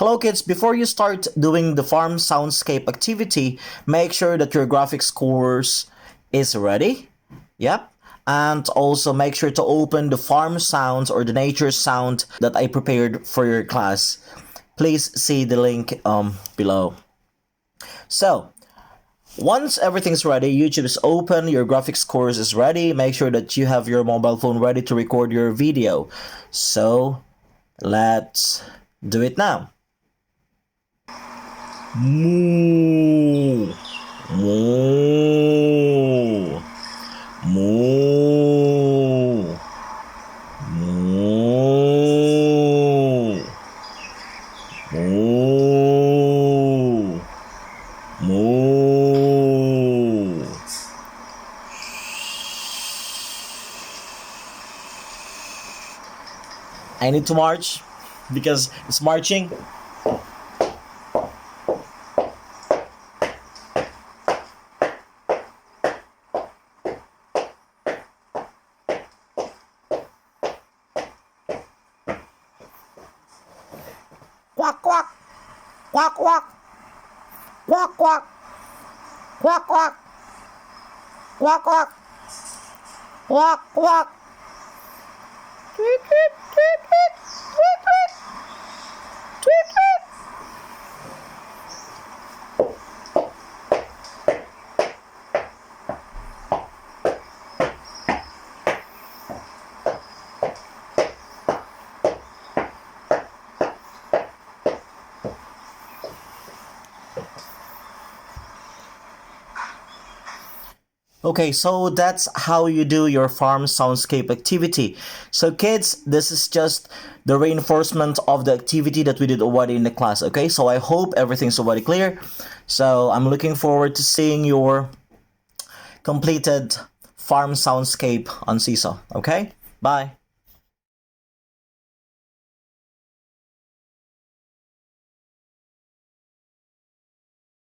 Hello kids, before you start doing the farm soundscape activity, make sure that your graphics course is ready. Yep. And also make sure to open the farm sounds or the nature sound that I prepared for your class. Please see the link below. So, once everything's ready, YouTube is open, your graphics course is ready, make sure that you have your mobile phone ready to record your video. So, let's do it now. Moo. Moo. Moo. Moo. Moo. Moo. I need to march because it's marching. Quack quack, quack quack, quack quack, quack quack, quack quack, quack quack. Tweet tweet tweet tweet tweet tweet tweet tweet. Okay, so that's how you do your farm soundscape activity. So kids, this is just the reinforcement of the activity that we did already in the class. Okay, so I hope everything's already clear. So I'm looking forward to seeing your completed farm soundscape on Seesaw. Okay, bye.